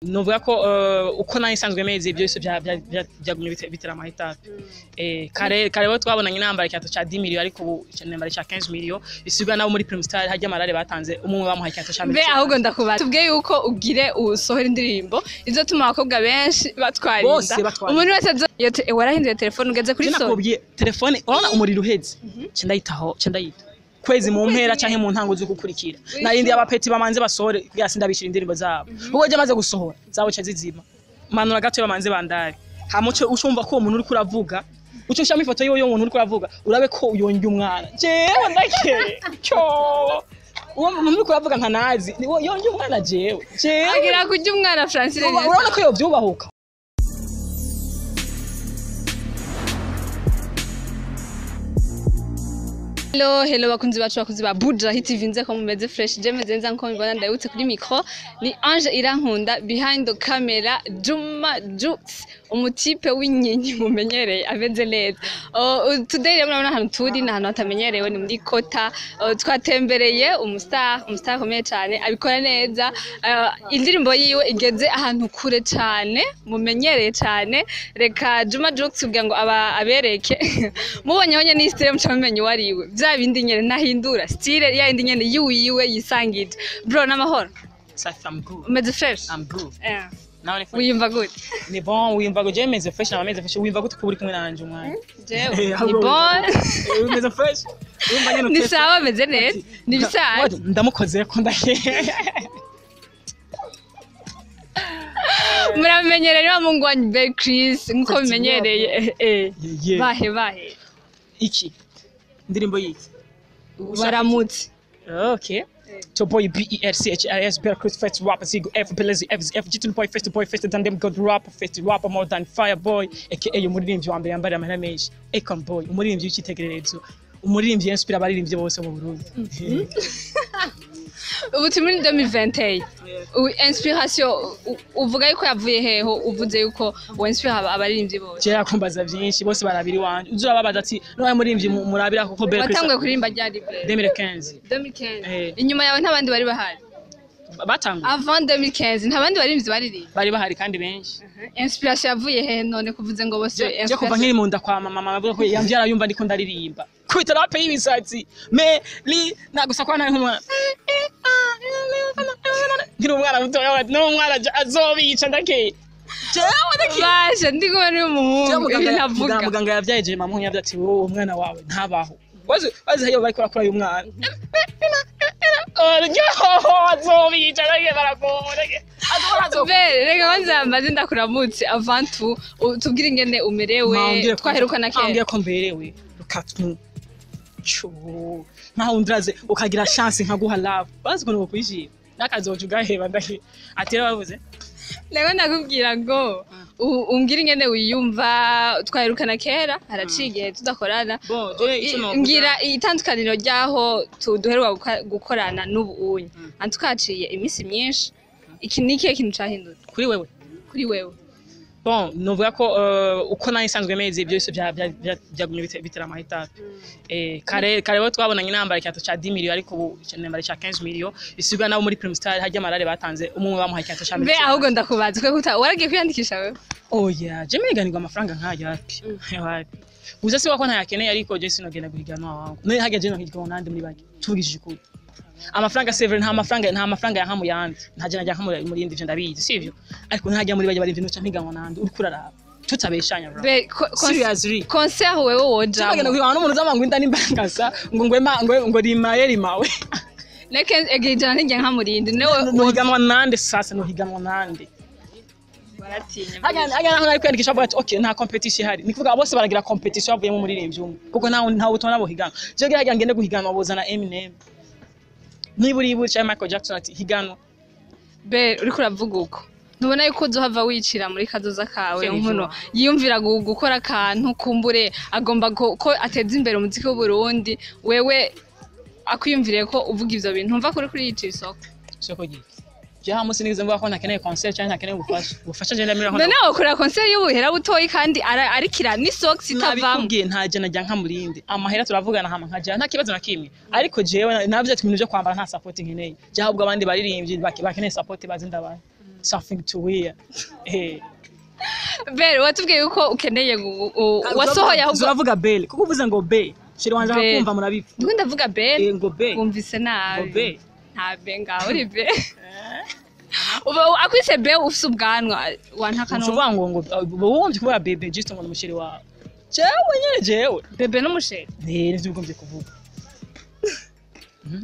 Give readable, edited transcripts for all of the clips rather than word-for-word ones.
Novuga ko uko nari nsanzwe meze byose byagumye bitera amahitape. Kare bo twabonanye inambara cyato cha 10 million ariko ubu inambara cha 15 million bisigwa nabo muri Primestar hajya amarare batanze umwe bamuhaye cyato cha 10. Be ahubwo ndakubaza tubwiye yuko ugire usohora indirimbo izo tuma abakobwa benshi batwarinda umuntu wese warahinduye telefone ugeze kuri so nakubwiye telefone urabona umuriro uheze cendayita kwezi mu mpera canke mu ntango zo gukurikira narindi abapeti bamanze basohore kugira sindabishira indirimbo zabo ubwo je maze gusohora zabo cha zizima manura gato bamanze bandari hamuce ushumva ko umuntu uri kuravuga uco shama ifoto yo umuntu uri kuravuga urabe ko uyonge umwana jewe ndakeye cyo uwo muntu uri kuravuga nka nazi yonge umwana jewe agira kujya umwana Francine urabona ko yo byubahuka. Hello bakunzi bacu bakunzi ba Buja Hit TV nze ko mumeze fresh je meze nza nko mbona ndayutse kuri micro ni Ange Irankunda behind the camera Juma Jux umutipe w'inyenyi mumenyereye aveze neza. Today rero murabona hano turi na hano atamenyerewe ni muri Kota twatembereye umustar komeye cyane abikora neza indirimbo yiwe igeze ahantu kure cyane mumenyereye cyane reka Juma Jux kugira ngo abereke mubonye honye ni style mcamenye wariwe bindi nyene nahindura style ya indi nyene yiwe yisangije bro namahoro I'm good. Meze fresh I'm good. Yeah. Now ni wiyumva good. Ni bon wiyumva go je meze fresh na meze fresh wiyumva gute kuburi kumwe nanje umwana. Jewe ni bon. Meze fresh. Wiyumva nyene ni sawa meze neza. Ni bisaye. Ndamukoze ko ndahe. Muramenyereye wa Mungu wanyu Bell Chris nko bimenyereye bahe iki ndirimbo yiki baramutse. Okay. To boy BERCHIS Bell Chris first rapper Zigo FG boy first than them god rapper more than Fireboy aka umuririmbyi wa mbere yambara amahera menshi Econ Boy umuririmbyi w'ikitegererezo umuririmbyi inspira abaririmbyi bose mu Burundi. Ubu tumuri 2020 inspiration uvuga yuko yavuye heho uvuze yuko inspire abaririmbyi bose je yakumbaza byinshi bose barabiri wanje uzura babaza ati no muririmbyi murabira kuko Bell Chris watanguye kuririmba ryari 2015 inyuma yawe ntabandi bari bahari batanguye avant 2015 ntabandi baririmbyi bari bahari kandi benshi. Inspiration yavuye he none kuvuze ngo bose je kuva nkiri mu nda kwa mama avuga ko yambyara yumva ndiko ndaririmba kwita rape y'ibisatsi me li nagusa kwa nari nk'umwana ngiri umwana mutoya no umwana azobica ndakeye basha ndiko bari umuhungu ntavuga muganga yavyaje mama yavya ati wowe umwana wawe ntabaho wazi hayo bariko bakora uyu mwana azobica ndakeye barakora rega wanzambaze ndakuramutse avant tout tubwire ingene umerewe twaherukana kera ambye ko mberewe rukatu nkaho undraze ukagira chance nkaguha love bazi ko no kwishima nakazojuga heba ndahe atera bavuze rego nakubwira ngo umbwire ingene wiyumva twaherukana kera haraciye tudakorana ngira itandukaniro ryaho duheruka gukorana n'ubu unye antukaciye imisi myinshi iki nikiye kintu cahindutse kuri wewe bon novuga ko uko nari nsanzwe meze byose byagumye bitera amahitape. Kare bo twabonanye inambara cyato cha 10 million ariko ubu inambara cha 15 million bisigwa nabo muri Primestar hajya amarare batanze umwe bamuhaye cyato cha 10 million. Be ahubwo ndakubaza ko waragiye kwiyandikisha wewe yeah je meganirwa amafaranga nkajya hapi gusa si wako ntayakeneye ariko je sinogenda guhiganwa wangu ne hajya je no higanwa nande muri baki tubigishije kuri amafaranga Severin nta mafaranga yankamu yandi ntaje najya nkamuri muri indi byo ndabizi sivyo ariko ntajya muri baje barimvye no cankiganwa nande uri kuraraba tutabeshanya bro seriously concert wewe woja cyagenda kwibana n'umuntu zamangu inda nimbangasa ngo rimawe neke egejana ntige nkamurindi no higanwa nande sasa no higanwa nande baratinya agana nari kwandikisha bati okay nta competition hari nikuvuga bose baragira competition bavuye mu muririmbyi umwe kuko nta butona bo higanwa je gira ngende guhiganwa bozana Eminem niburi cha Michael Jackson ati higanwa be uri kuravuga uko ntubona yuko uzohava wicira muri kazoza kawe nkuno yiyumvira gukora akantu kumbure agomba ko ateza imbere umuziki w'u Burundi wewe akwiyumvire ko uvuga ivyo bintu ntumva kuri yicira isoko giki je hamusi nigize mvuga ko nakeneye concert cyane nakeneye gufasha je ndamira none ukora concert y'ubuhera butoyi kandi arikira ni socks itavamo nabikubwiye ntaje najya nkamurinde amahera turavugana hama nkaja nta kibazo nakimwe ariko jewe navye ati ibintu byo kwambara nta support nkeneye je ahubwo abandi baririmbyi bakeneye support bazinda abantu something to wear Belle watubwiye yuko ukeneye wasohoye ahubwo uravuga Belle kuko uvuze ngo be shiri wanje akumva murabifu ndiko ndavuga Belle ngo be wumvise nabi ngo be nta be ngaho uri be akwise be ufise ubwanwa wantaka no uvuga ngo wumvye kuvuga bebe just ngo umushiri wawe jewe bebe n'umusheri nivyo ugombye kuvuga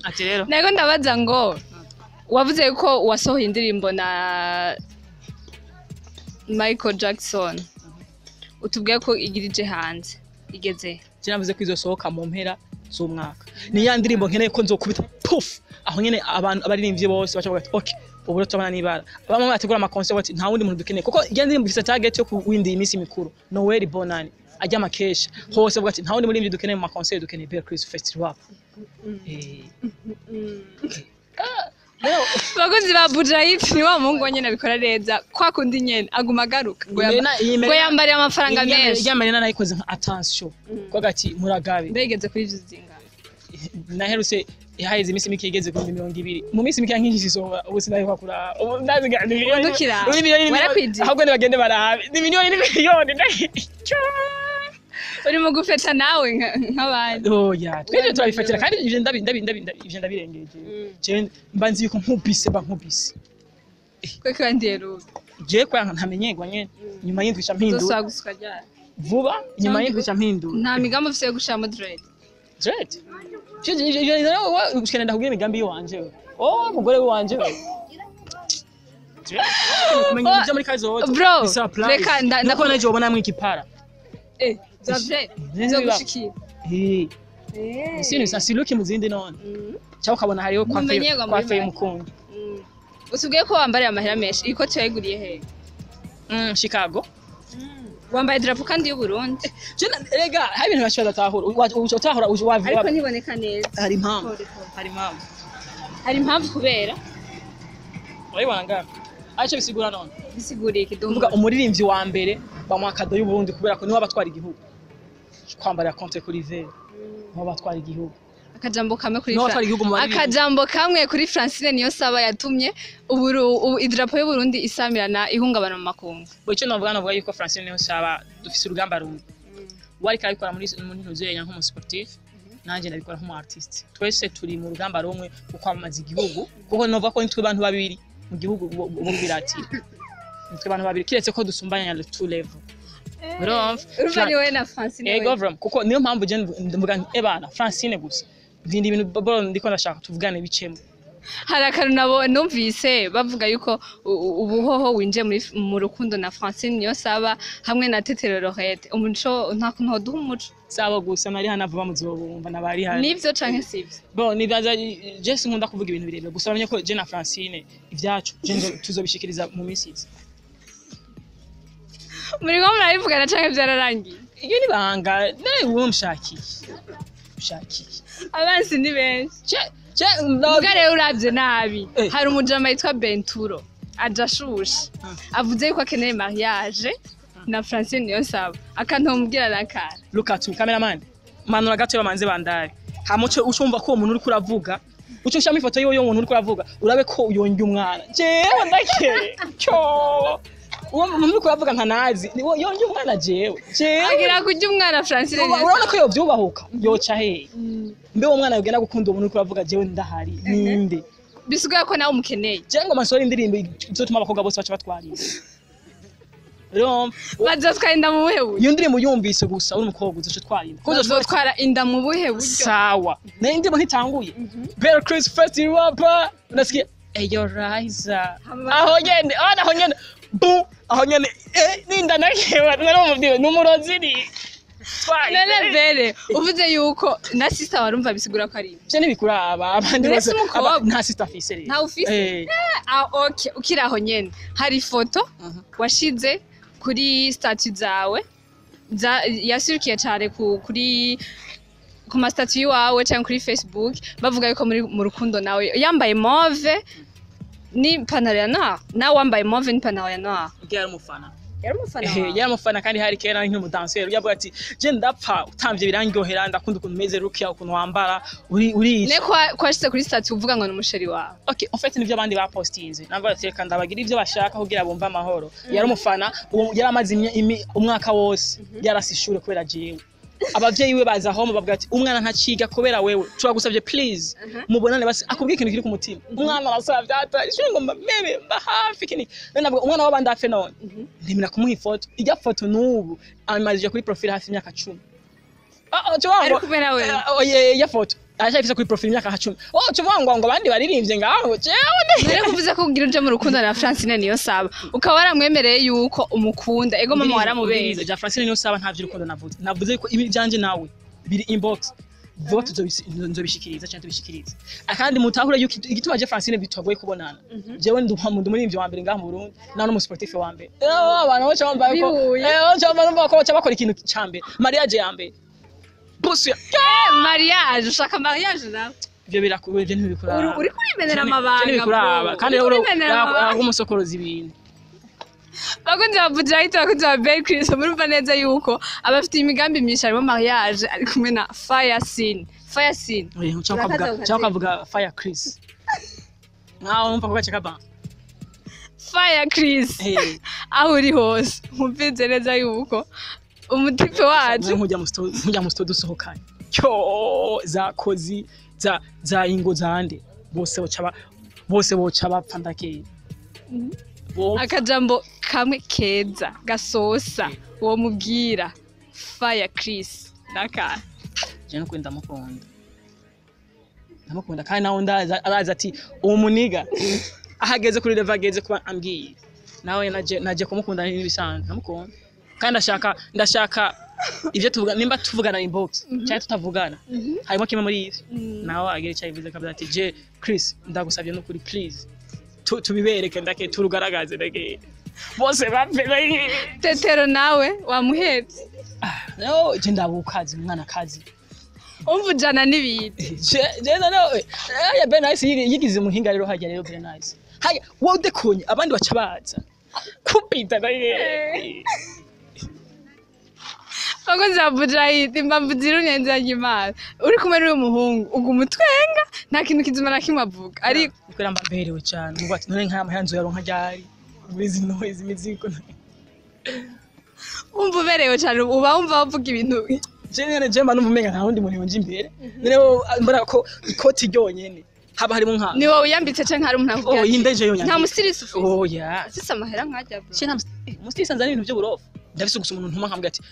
ati rero nego ndabaza ngo wavuze yuko wasohoye indirimbo na Michael Jackson utubwiye ko igirije hanze igeze navuze ko izosohoka mu mpera z'umwaka ni ya ndirimbo nkeneye ko nzokubita puff aho nyene abantu abaririmbye bose baca bavuga okay ubu tubana nibara bamwe bategura ama concert bati nta wundi muntu dukeneye kuko iyo ndirimbo ifite target yo kuwinda imisi mikuru Noel Bonani ajya makesha hose bavuga ati nta wundi muririmbyi dukeneye mu ma concert dukeneye Belle Chris Festival bagozi ba Budrahit ni wa mungu nyene abikora neza kwa kundi nyene aguma garuka ngo yambariye amafaranga menshi yambaye nayikoze nka attention ko gati muragabe mbegeze kuri ivyo zinga naherutse yaheze imisi mike igeze ku 200 mu misi mike nk'iki zisonga ubu sinayiho kura ubu ndazigana miliyoni ahubwo bagende barabe ni miliyoni uri mu gufeta nawe nk'abandi oya twese turabifatira kandi ivyo ndabirengeje je mbanzi yuko nkubise kwe kandi rero je kwa ntamenyegwa nyene nyuma y'indwisha mpindu zosagusuka ryari vuba nyuma y'indwisha mpindu nta migambo ufise yo gushira dread ushikana ndakubwira imigambi yiwanje mugore wanje kumenya ibyo muri kazi wote bro reka ndakubona je ubona mwikipara zavye zo gushikira sino sasiluki muzindi none cyangwa ukabona hariho kwafe y'umukundi usubwiye ko wambariye amahera menshi iko cyayiguriye he Chicago wambaye drapo kandi y'u Burundi rega hari ibintu bashobora datahura utahura ariko ntiboneka neza hari impamvu kubera urabibona ngaho aje bisigura none bisiguriye kidumba umuririmbyi wa mbere bamwakado y'u Burundi kubera ko niwe abatwara igihugu kwambarira compte kuri Vere niwe abatwara igihugu akajambo kamwe kuri Francine niyo saba yatumye ubu idrapo y'u Burundi isamirana ihungabana mu makungu boce navuga yuko Francine niyo saba dufise urugamba rumwe wari karikora muri ntuzeye nk'umu sportif nanje ndabikora nk'umu artiste twese turi mu rugamba rumwe ukwamaza igihugu kuko nova ko nitwe bantu babiri mu gihugu bo biratira nitwe bantu babiri kiretse ko dusumbanya le tout level urumva we na Francine kuko niyo mpamvu je mvuga ebana Francine gusa ibindi bintu babo ndiko ndashaka tuvugane bicemo hari akantu numvise bavuga yuko ubuhoho winje mu rukundo na Francine niyo saba hamwe na Tetero Lorette umuco nta kuntu duha umuco saba gusa nari hanavuba muzobumva nabari hano nivyo canke sivyo bon nibaza je sinkunda kuvuga ibintu birebire gusa bamenye ko je na Francine ivyacu je tuzobishikiriza mu minsi muri ngo murabivugana canke vyararangiye iyo ni banga nawe uwo mshakiye abansi ni benshi Muga rero uravye nabi hari umujama yitwa Benturo ajashusha avuze yuko akeneye mariage na Francine niyo saba akantomubwira nakara look at you cameraman manura gato bamanze bandari hamuce ucumva ko umuntu uri kuravuga uco shama ifoto yo umuntu uri kuravuga urabe ko uyonge umwana jewe ndake cyo uwo muntu uri kuravuga nka nazi yonge umwana jewe agira kujya umwana Francine urabona ko yovyubahuka yoca he mbe uwo mwana yogenda gukunda umuntu uri kuravuga jewe ndahari ninde bisugaye ko nawe umukeneye je ngo masore indirimbo izotuma abakobwa bose baca batwarira bazatwara inda mu buhe buryo iyo ndirimbo yumvise gusa uri umukobwa uzoca twarinda bazotwara inda mu buhe buryo sawa nayo indirimbo ntitanguye Belle Chris Festival nasikia eyo Riza aho nyene bu aho nyene ninda nakewa narumubwiwe numurozi ni nene Belle uvuze yuko na sister warumva bisigura ko ari je nibikuraba abandi bose nta sister afise rero nta ufise okay ukiraho nyene hari foto washize kuri statut zawe yasirukiye cyane kuri ku ma statut yawe cyangwa kuri Facebook bavuga yuko muri mu rukundo nawe yambaye mauve ni pantalon ya noir na wambaye mauve ni pantalon ya noir ugiye umufana yaramufana kandi hari kera nk'umudanseri yavuga ati je ndapfa utamvye birangyohera ndakunda ukuntu meze rukia ukuntu wambara uri ne kwashitse kuri statut uvuga ngo n'umusheri wawe okay en fait nivyo abandi bapostinze namba reka ndabagira ivyo bashaka kugira bumva amahoro yaramufana yaramaze umwaka wose yarasishure kubera jewe abavyeyi we baza home bavuga ati umwana ntaciga kubera wewe turagusavye please mubonane basi akubwira ikintu kiri ku mutima umwana arasavye ata ishure ngo meme mba hafi kini nanavuga umwana wabandi afe none ndimira kumuha ifoto ijya foto nubu amazije kuri profile hafi imyaka 10 ari kubera wewe ya foto ashafise kuri profile imyaka 10 tuvuga ngo abandi baririmbye ngaho jewe nere kuvuze ko ugira uje mu rukundo na Francine niyo saba ukaba waramwemereye yuko umukunda ego mama waramubeze ja Francine niyo saba ntavyo urukundo navuze ko ibi byanje nawe biri inbox vote nzobishikiriza cyane tubishikiriza akandi mutahure yuko igituma je Francine bitagoye kubonana jewe ndumuntu muri ivyo wa mbere ngaho mu Burundi na no mu sportif wa mbere abantu bo cyamba ko cyamba ko bakora ikintu cyambere mariage ya mbere Busia. Mariage, ushaka mariage nawe. Ivyo birakubuye ivyo ntibikura. Uri kurimenera amabanga. Ntibikura kandi rero umusokoroza ibintu. Bakunze bavugira hito bakunze ba Belle Chris murumva neza yuko abafite imigambi myinshi harimo mariage ari kumwe na Fire Scene. Fire Scene. Cyangwa kavuga Fire Chris. Naho numva ko gaceka ba. Fire Chris. Aho uri hose. Mumvize neza yuko umutipe wacu nkujya mu studio dusohokanye cyo zakozi za ingo zande bose boca bapfa ndakeye akajambo kamwe keza gasosa uwo mubwira Fire Chris naka je no kwenda ndamukunda kandi naho araza ati uwo muniga ahageze kuri level ageze kuba ambwiye nawe naje kumukunda n'ibisanzwe ndamukunda kandi ndashaka ivyo tuvuga nimba tuvugana inbox cyane tutavugana harimo kimwe muri ivyo naho agire cyayivuze kavuga ati je Chris ndagusavye no kuri please tubibereke ndake turugaragaze ndake bose bapfe tetero nawe wamuhetse no je ndabukazi umwana kazi umvujana nibiti je no ya Ben Nice yigize muhinga rero hajya rero Ben Nice haya wowe udekonye abandi baca baza kupita ndake Bakunze bavugira hiti mbamvu zirunyenze nyimara uri kumwe n'uyu muhungu uguma utwenga nta kintu kizima na kimwe avuga ariko kwera mberewe cyane ngo ati none nkaya mahanzo yaronka ryari muri zino izi miziko umva uberewe cyane uba wumva bavuga ibintu je mba numva umenga nta wundi muntu yonje imbere rero mbona ko ikoti ryonyene haba harimo nka ni wowe uyambitse canke hari umuntu avuga yindeje yonyane nta musirisi ufite ya sisa amahera nkajya bro nta musirisi nzana ibintu byo burofa ndafise gusa umuntu ntuma nkambwa ati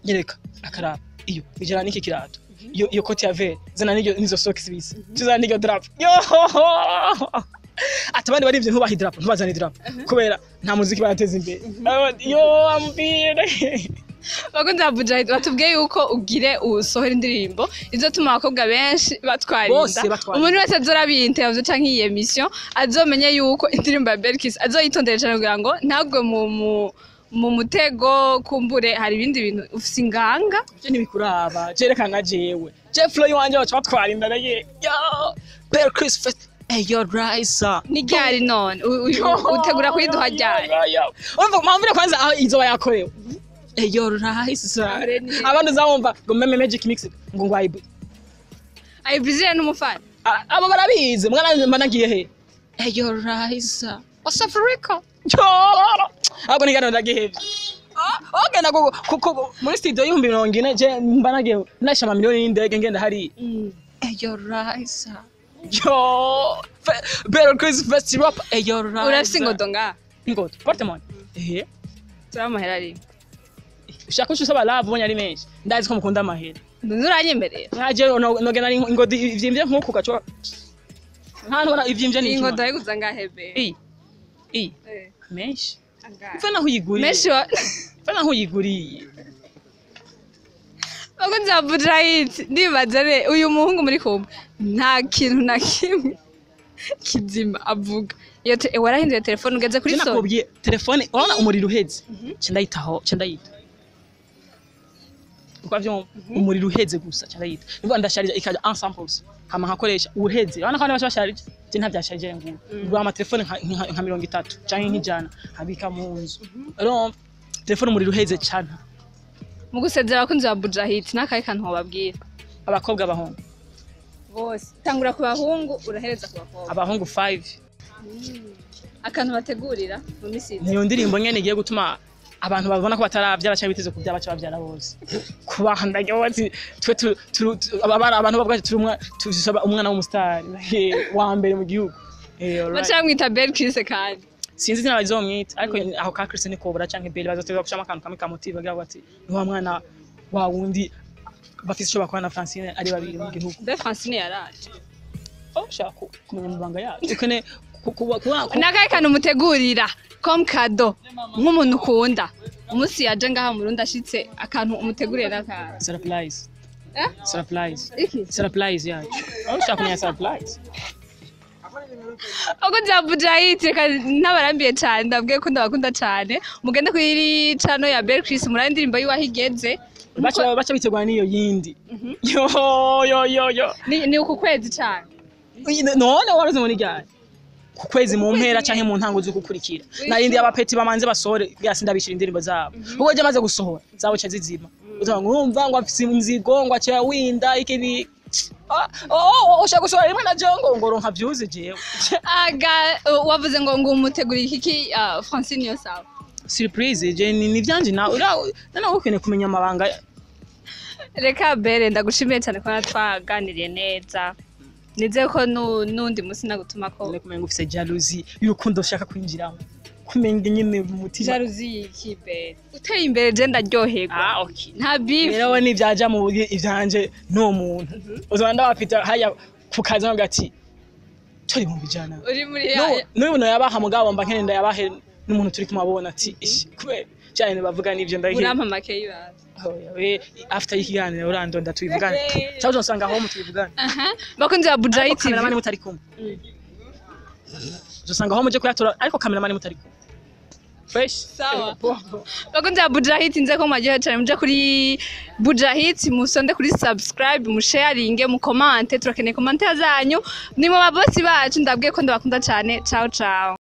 nyereka akaraba iyo bijana niki kirato iyo koti ya vert zana nizo socks bisa tuzana niyo drap yo atabandi bari ivyo ntubahi drap ntubazana drap kubera nta muziki barateza imbere yo ambire bakunze bavugira batubwiye yuko ugire usohora indirimbo izotuma abakobwa benshi batwarinda umuntu wese azorabinte yavuze canke iyi emission azomenye yuko indirimbo ya Belle Chris azoyitondera cyane kugira ngo ntagwe mu mutego kumbure hari ibindi bintu ufise inganga je nibikuraba jerekana jewe je flow wanje baca batwarinda naye yo Belle Chris fest yo Raisa ni ryari none utegura kuyiduha ryari urumva mpamvire kwanza aho izoba yakorewe yo Raisa abantu zamumva ngo meme magic mix ngo ayibizire n'umufana abo barabize mwana mbanagiye he yo Raisa Osafrica ahubwo nigana ndagihebye okay nago muri studio y'ibihumbi 40 je mbanagiye nashama miliyoni y'indege ngenda hari yo Raisa yo Belle Chris festival yo Raisa urafise ingodo nga ingodo portemone turamahera ari ushaka usaba love ubonye ari menshi ndazi ko mukunda amahera nturanyemerera nkaje nogena ingodo ivyimbye nkuko gaco nkantu ivyimbye ni ingodo ayiguza ngahebe menshi mfa naho uyiguriye menshi mfa naho uyiguriye bakunze bavugira hiti ndibaza re uyu muhungu muri kumwe nta kintu na kimwe kizima avuga iyo warahinduye telefone ugeze kuri soni nakubwiye telefone urabona umuriro uheze ndayitaho ndayita ukavyo umuriro uheze gusa ndayita niba ndasharija ikaja ensembles hama nkakoresha uheze urabona ko abantu basharije je ntabyasharije ngo ngwa ama telefone nka 30 canke nk'ijana habika mu nzu urumva telefone umuriro uheze cyane. mu gusezera abakunzi ba Buja Hit n'akahe kantu wababwira Abakobwa abahungu bose tangura ku bahungu urahereza ku bakobwa abahungu 5 akantu bategurira mu misi niyo ndirimbo nyene igiye gutuma abantu babona ko bataravyara cyangwa biteze kubyara baca bavyara bose kubandanya wati twe abantu bavuga tusaba umwana w'umustar wa mbere mu gihugu bacamwita Belle Chris kandi sinzi izina bazomwita ariko aho ka Chris niko bura canke Belle bazoteza gushama akantu kamwe kamotive bagira bati ni wa mwana wa wundi bafise cyo bakora na Francine ari babiri mu gihugu Be Francine yaraje shaka kumenya mubanga yacu ukene nakahe kantu mutegurira comme cadeau nk'umuntu ukunda umunsi yaje ngaha mu Burundi ashitse akantu umutegurira ka surprise iki surprise yacu shaka kumenya surprise Ogo za Buja Hit n'abarambiye cyane ndabwiye ko ndabakunda cyane mugende kuri channel ya Belle Chris murandi ndirimbo y'uwahigeze baca bitegwa niyo yindi yo ni uku kwezi cyane none waraze muri ryari ku kwezi mu mpera canke mu ntango zo gukurikira narindi abapeti bamanze basore byasi ndabishira indirimbo zabo ubwo je maze gusohora zabo cha zizima uzaba ngurumva ngo afise inzigo ngo acha winda ikibi ushaka gusohora rimwe na jongo ngoronka vyuze jewe wavuze ngo umutegurira iki Francine yosawa surprise je ni vyanje na ukene kumenya amabanga reka Belle ndagushimiye cyane ko twaganiriye neza nize ko nundi musi nagutuma ko kumenya ufise jalousie y'urukundo ushaka kwinjiramo kumenya nyine umutima jalousie y'ikibere uteye imbere je ndaryoherwa okay nta beef rero ni byaja mu ivyanje no muntu uzanda bafita haya kukaza ngati turi mu bijana uri muri ya no yabaha mugabo mba nkene ndayabahe n'umuntu turi kumabona ati kube cyane bavuga n'ivyo ndahiye urampa make yibaza after ikiganiro urandonda tubivugana cyangwa usanga aho mutubivugana bakunze ba Buja Hit cameraman mutari kumwe usanga aho muje kuyatora ariko cameraman mutari kumwe fresh sawa bakunze ba Buja Hit nze ko mwagiye cyane muje kuri Buja Hit musonde kuri subscribe mu sharing mu comment turakeneye commentaire zanyu nimwe babosi bacu ndabwiye ko ndabakunda cyane ciao ciao